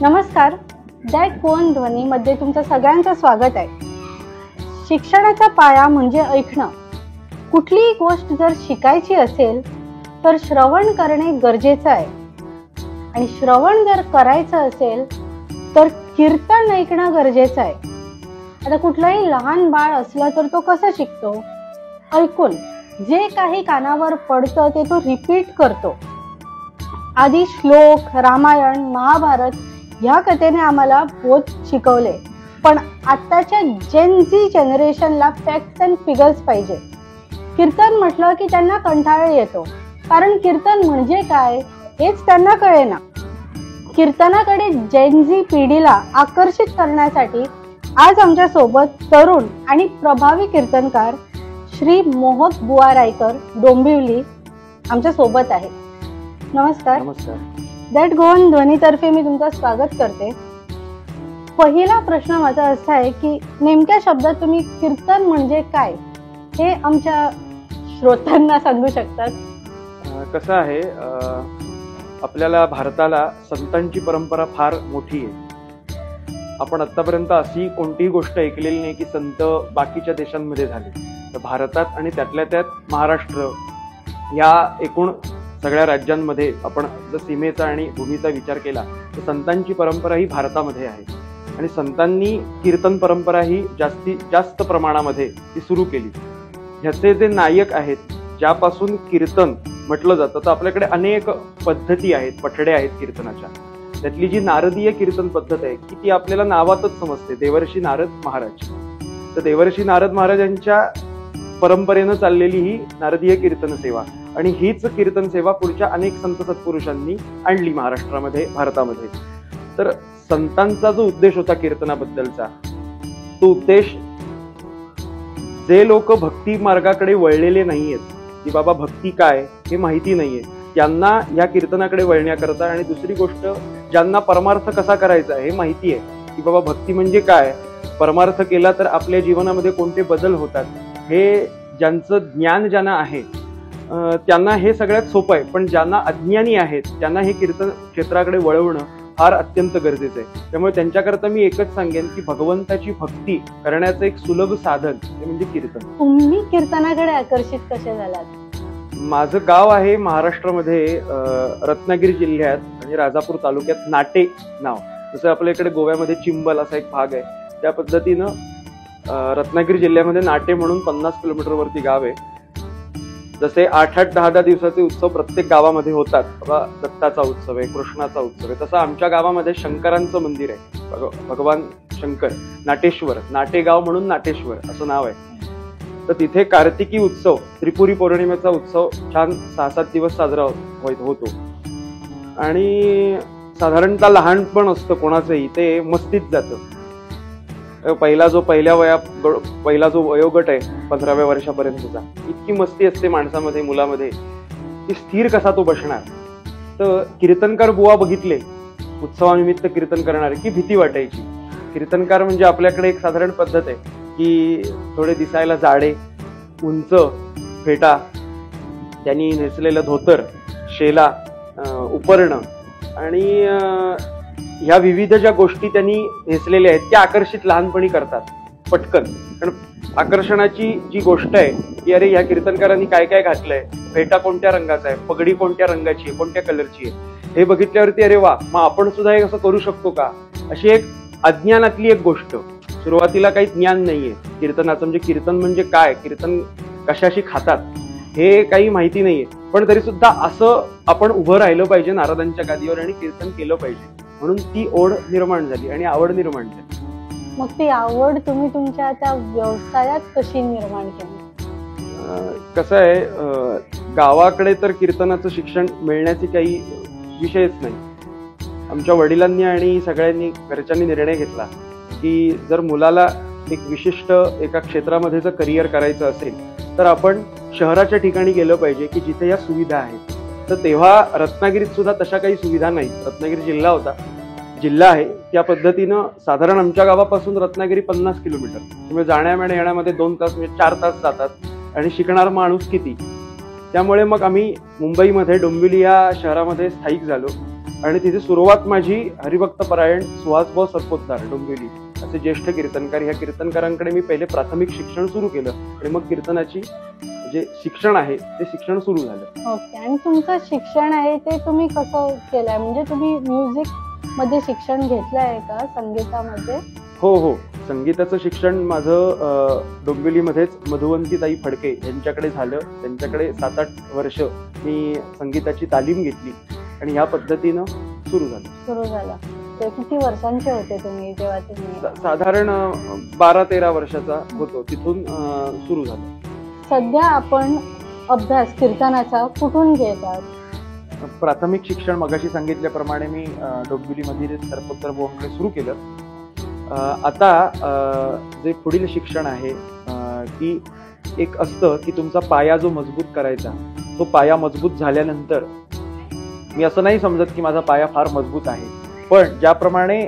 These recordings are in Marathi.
नमस्कार, दॅट फोन ध्वनीमध्ये तुमचं सगळ्यांचं स्वागत आहे. शिक्षणाचा पाया म्हणजे ऐकणं. कुठलीही गोष्ट जर शिकायची असेल तर श्रवण करणे गरजेचं आहे, आणि श्रवण जर करायचं असेल तर कीर्तन ऐकणं गरजेचं आहे. आता कुठलंही लहान बाळ असलं तर तो कसं शिकतो? ऐकून. जे काही कानावर पडतं ते तो रिपीट करतो. आधी श्लोक, रामायण, महाभारत ह्या कथेने आम्हाला बोध शिकवले, पण आत्ताच्या जेनझी जनरेशनला फॅक्ट्स अँड फिगर्स पाहिजे. कीर्तन म्हटलं की त्यांना कंटाळा येतो, कारण कीर्तन म्हणजे काय हेच त्यांना कळेना. कीर्तनाकडे जेनझी पिढीला आकर्षित करण्यासाठी आज आमच्या सोबत तरुण आणि प्रभावी कीर्तनकार श्री मोहक बुवा रायकर डोंबिवली आमच्या सोबत आहे. नमस्कार. नमस्कार. दॅट गोवन ध्वनीतर्फे मी तुमचं स्वागत करते. पहिला प्रश्न माझा असा आहे की नेमक्या शब्दात तुम्ही कीर्तन म्हणजे काय हे आमच्या श्रोत्यांना सांगू शकतात? कसं आहे, आपल्याला भारताला संतांची परंपरा फार मोठी आहे. आपण आतापर्यंत अशी कोणतीही गोष्ट ऐकलेली नाही की संत बाकीच्या देशांमध्ये झाले. तर भारतात आणि त्यातल्या त्यात महाराष्ट्र या एकूण सगळ्या राज्यांमध्ये आपण जर सीमेचा आणि भूमीचा विचार केला तर संतांची परंपरा ही भारतामध्ये आहे, आणि संतांनी कीर्तन परंपरा ही जास्तीत जास्त प्रमाणामध्ये ती सुरू केली. ह्याचे जे नायक आहेत, ज्यापासून कीर्तन म्हटलं जातं, तर आपल्याकडे अनेक पद्धती आहेत, पठड्या आहेत कीर्तनाच्या. त्यातली जी नारदीय कीर्तन पद्धत आहे की ती आपल्याला नावातच समजते, देवर्षी नारद महाराज. तर देवर्षी नारद महाराजांच्या परंपरेनं चाललेली ही नारदीय कीर्तन सेवा, आणि हीच कीर्तन सेवा पुढच्या अनेक संत सत्पुरुषांनी आणली महाराष्ट्रामध्ये, भारतामध्ये. तर संतांचा जो उद्देश होता कीर्तनाबद्दलचा, तो उद्देश जे लोक भक्ती मार्गाकडे वळलेले नाहीयेत, की बाबा भक्ती काय हे माहिती नाहीये, त्यांना या कीर्तनाकडे वळण्याकरता, आणि दुसरी गोष्ट ज्यांना परमार्थ कसा करायचा हे माहिती आहे की बाबा भक्ती म्हणजे काय, परमार्थ केला तर आपल्या जीवनामध्ये कोणते बदल होतात, हे ज्यांचं ज्ञान ज्यांना आहे त्यांना हे सगळ्यात सोपं आहे. पण ज्यांना अज्ञानी आहेत त्यांना हे कीर्तन क्षेत्राकडे वळवणं फार अत्यंत गरजेचं आहे. त्यामुळे त्यांच्याकरता मी एकच सांगेन की भगवंताची भक्ती करण्याचं एक सुलभ साधन ते म्हणजे कीर्तन. तुम्ही कीर्तनाकडे आकर्षित कसे झालात? माझं गाव आहे महाराष्ट्रामध्ये रत्नागिरी जिल्ह्यात आणि राजापूर तालुक्यात नाटे नाव. जसं आपल्या इकडे गोव्यामध्ये चिंबल असा एक भाग आहे, त्या पद्धतीनं रत्नागिरी जिल्ह्यामध्ये नाटे म्हणून 50 किलोमीटरवरती गाव आहे. जसे 8-8, 10-10 दिवसाचे उत्सव प्रत्येक गावामध्ये होतात. दत्ताचा उत्सव आहे, कृष्णाचा उत्सव आहे, तसं आमच्या गावामध्ये शंकरांचं मंदिर आहे, भगवान शंकर, नाटेश्वर, नाटेगाव म्हणून नाटेश्वर असं नाव आहे. तर तिथे कार्तिकी उत्सव, त्रिपुरी पौर्णिमेचा उत्सव छान 6-7 दिवस साजरा होतो, आणि साधारणतः लहानपण असतं कोणाचंही ते मस्तीत जातं. पहिला जो वयोगट आहे 15व्या वर्षापर्यंतचा, इतकी मस्ती असते माणसामध्ये, मुलामध्ये, की स्थिर कसा तो बसणार. तर कीर्तनकार बुवा बघितले उत्सवानिमित्त कीर्तन करणारे की भीती वाटायची. कीर्तनकार म्हणजे आपल्याकडे एक साधारण पद्धत आहे की थोडे दिसायला जाडे, उंच, फेटा, त्यांनी नेसलेलं धोतर, शेला, उपरणं, आणि ह्या विविध ज्या गोष्टी त्यांनी नेसलेल्या आहेत त्या आकर्षित लहानपणी करतात पटकन. कारण आकर्षणाची जी गोष्ट आहे की अरे ह्या कीर्तनकारांनी काय काय घातलंय, फेटा कोणत्या रंगाचा आहे, पगडी कोणत्या रंगाची आहे, कोणत्या कलरची आहे, हे बघितल्यावरती अरे वा, मग आपण सुद्धा हे असं करू शकतो का, अशी एक अज्ञानातली एक गोष्ट. सुरुवातीला काही ज्ञान नाहीये कीर्तनाचं, म्हणजे कीर्तन म्हणजे काय, कीर्तन कशाशी खातात हे काही माहिती नाहीये. पण तरी सुद्धा असं आपण उभं राहिलं पाहिजे नारदांच्या गादीवर आणि कीर्तन केलं पाहिजे, म्हणून ती ओढ निर्माण झाली आणि आवड निर्माण झाली. मग ती आवड तुम्ही तुमच्या त्या व्यवसायात कशी निर्माण केली? कसं आहे, गावाकडे तर कीर्तनाचं शिक्षण मिळण्याचे काही विषयच नाही. आमच्या वडिलांनी आणि सगळ्यांनी घरच्यांनी निर्णय घेतला की जर मुलाला एक विशिष्ट एका क्षेत्रामध्ये जर करिअर करायचं असेल तर आपण शहराच्या ठिकाणी गेलं पाहिजे की जिथे या सुविधा आहेत. तर तेव्हा रत्नागिरीत सुद्धा तशा काही सुविधा नाही. रत्नागिरी जिल्हा आहे, त्या पद्धतीनं साधारण आमच्या गावापासून रत्नागिरी 50 किलोमीटर, त्यामुळे येण्यामध्ये 2 तास म्हणजे 4 तास जातात, आणि शिकणारा माणूस किती. त्यामुळे मग आम्ही मुंबईमध्ये डोंबिवली या शहरामध्ये स्थायिक झालो, आणि तिथे सुरुवात माझी हरिभक्त परायण सुहासभाऊ सरपोतदार डोंबिवली असे ज्येष्ठ कीर्तनकार, ह्या कीर्तनकारांकडे मी पहिले प्राथमिक शिक्षण सुरू केलं आणि मग कीर्तनाची जे शिक्षण आहे ते शिक्षण सुरू झालं. ओके. आणि तुमचं शिक्षण आहे ते तुम्ही कसं केलंय, म्हणजे तुम्ही म्युझिक मध्ये शिक्षण घेतलंय का, संगीतामध्ये? हो, संगीताचं शिक्षण माझं डोंबिवलीमध्येच मधुवंतीताई फडके यांच्याकडे झालं. त्यांच्याकडे 7-8 वर्ष मी संगीताची तालीम घेतली आणि ह्या पद्धतीनं सुरू झालं. ते किती वर्षांचे होते तुम्ही जेव्हा तुम्ही? साधारण 12-13 वर्षाचा होतो, तिथून सुरू झालं. सध्या आपण अभ्यास कीर्तनाचा कुठून घेतात? प्राथमिक शिक्षण मगाशी सांगितल्याप्रमाणे मी डोंबिवलीमधील सरपोतदार भाऊंकडे सुरू केलं. आता जे पुढील शिक्षण आहे की एक असतं की तुमचा पाया जो मजबूत करायचा, तो पाया मजबूत झाल्यानंतर, मी असं नाही समजत की माझा पाया फार मजबूत आहे, पण ज्याप्रमाणे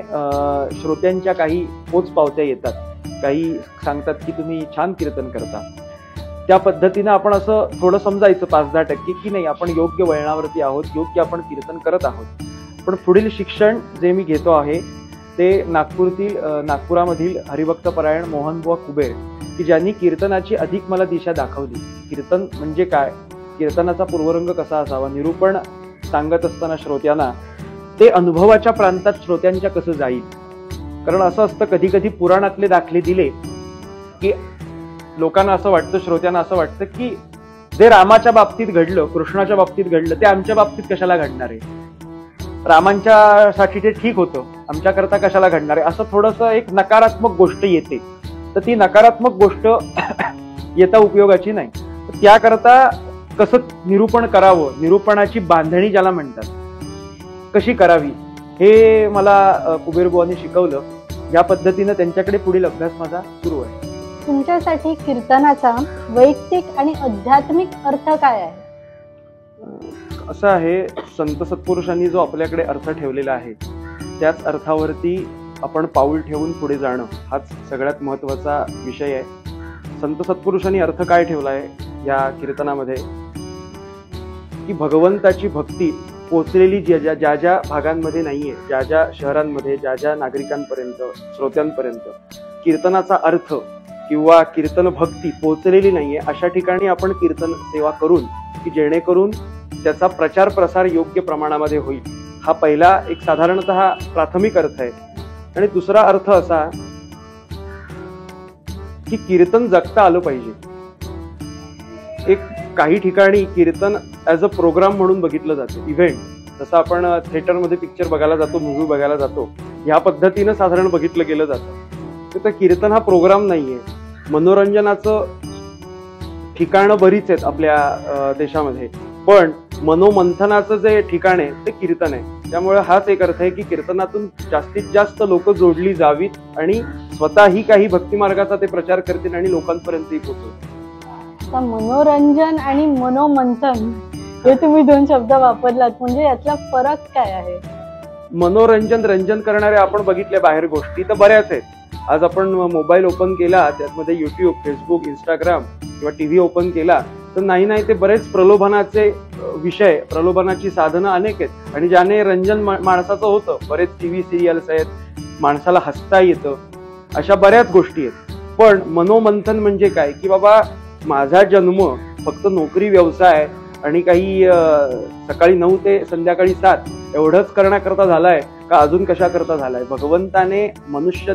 श्रोत्यांच्या काही पोचपावत्या येतात, काही सांगतात की तुम्ही छान कीर्तन करता, त्या पद्धतीनं आपण असं थोडं समजायचं 5-10% की नाही, आपण योग्य वळणावरती आहोत, योग्य आपण कीर्तन करत आहोत. पण पुढील शिक्षण जे मी घेतो आहे ते नागपुरामधील हरिभक्त परायण मोहनबुवा कुबेर, की ज्यांनी कीर्तनाची अधिक मला दिशा दाखवली. कीर्तन म्हणजे काय, कीर्तनाचा पूर्वरंग कसा असावा, निरूपण सांगत असताना श्रोत्यांना ते अनुभवाच्या प्रांतात श्रोत्यांच्या कसं जाईल. कारण असं असतं कधी कधी पुराणातले दाखले दिले की लोकांना असं वाटतं, श्रोत्यांना असं वाटतं की जे रामाच्या बाबतीत घडलं, कृष्णाच्या बाबतीत घडलं, ते आमच्या बाबतीत कशाला घडणार आहे, रामांच्यासाठी ते ठीक होतं, आमच्याकरता कशाला घडणार आहे, असं थोडंसं एक नकारात्मक गोष्ट येते. तर ती नकारात्मक गोष्ट येता उपयोगाची नाही. त्याकरता कसं निरूपण करावं, निरूपणाची बांधणी ज्याला म्हणतात, कशी करावी, हे मला कुबेरबुवांनी शिकवलं. या पद्धतीनं त्यांच्याकडे पुढील अभ्यास माझा सुरू आहे. तुमच्यासाठी कीर्तनाचा वैयक्तिक आणि आध्यात्मिक अर्थ काय आहे? असं आहे, संत सत्पुरुषांनी जो आपल्याकडे अर्थ ठेवलेला आहे त्याच अर्थावरती आपण पाऊल ठेवून पुढे जाणं हाच सगळ्यात महत्वाचा विषय आहे. संत सत्पुरुषांनी अर्थ काय ठेवला आहे या कीर्तनामध्ये, की भगवंताची भक्ती पोचलेली ज्या ज्या भागांमध्ये नाहीये, ज्या ज्या शहरांमध्ये, ज्या ज्या नागरिकांपर्यंत, श्रोत्यांपर्यंत कीर्तनाचा अर्थ किंवा कीर्तन भक्ती पोचलेली नाहीये, अशा ठिकाणी आपण कीर्तन सेवा करून की जेणेकरून त्याचा प्रचार प्रसार योग्य प्रमाणामध्ये होईल. हा पहिला एक साधारणतः प्राथमिक अर्थ आहे. आणि दुसरा अर्थ असा की कीर्तन जगता आलं पाहिजे. एक काही ठिकाणी कीर्तन ऍज अ प्रोग्राम म्हणून बघितलं जातं, इव्हेंट. जसं आपण थिएटरमध्ये पिक्चर बघायला जातो, मूव्ही बघायला जातो, ह्या पद्धतीनं साधारण बघितलं गेलं जातं. तर कीर्तन हा प्रोग्राम नाहीये, मनोरंजनाचं ठिकाणं बरीच आहेत आपल्या देशामध्ये, पण मनोमंथनाचं जे ठिकाण आहे ते कीर्तन आहे. त्यामुळे हाच एक अर्थ आहे की कीर्तनातून जास्तीत जास्त लोक जोडली जावीत आणि स्वतःही काही भक्ती मार्गाचा ते प्रचार करतील आणि लोकांपर्यंतही पोहोचतील. मनोरंजन आणि मनोमंथन हे तुम्ही 2 शब्द वापरलात, म्हणजे यातला फरक काय आहे? मनोरंजन, रंजन करणारे आपण बघितले बाहेर गोष्टी तर बऱ्याच आहेत. आज आपण मोबाईल ओपन केला, त्यामध्ये युट्यूब, फेसबुक, इंस्टाग्राम किंवा टीव्ही ओपन केला तर नाही ते बरेच प्रलोभनाचे विषय, प्रलोभनाची साधनं अनेक आहेत. आणि ज्याने रंजन माणसाचं होतं, बरेच टीव्ही सिरियल्स आहेत, माणसाला हसता येतं, अशा बऱ्याच गोष्टी आहेत. पण मनोमंथन म्हणजे काय, की बाबा माझा जन्म फक्त नोकरी, व्यवसाय आणि काही सकाळी 9 ते संध्याकाळी 7 एवढंच करण्याकरता झालाय का अजून कशा करता झालाय. भगवंताने मनुष्य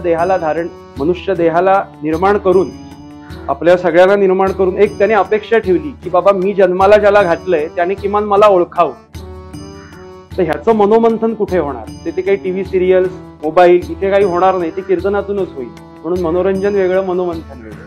देहाला निर्माण करून, आपल्या सगळ्यांना निर्माण करून एक त्याने अपेक्षा ठेवली की बाबा मी जन्माला ज्याला घातलंय त्याने किमान मला ओळखावं. तर ह्याचं मनोमंथन कुठे होणार? ते काही टीव्ही सिरियल्स, मोबाईल इथे काही होणार नाही, ते कीर्तनातूनच होईल. म्हणून मनोरंजन वेगळं, मनोमंथन वेगळं.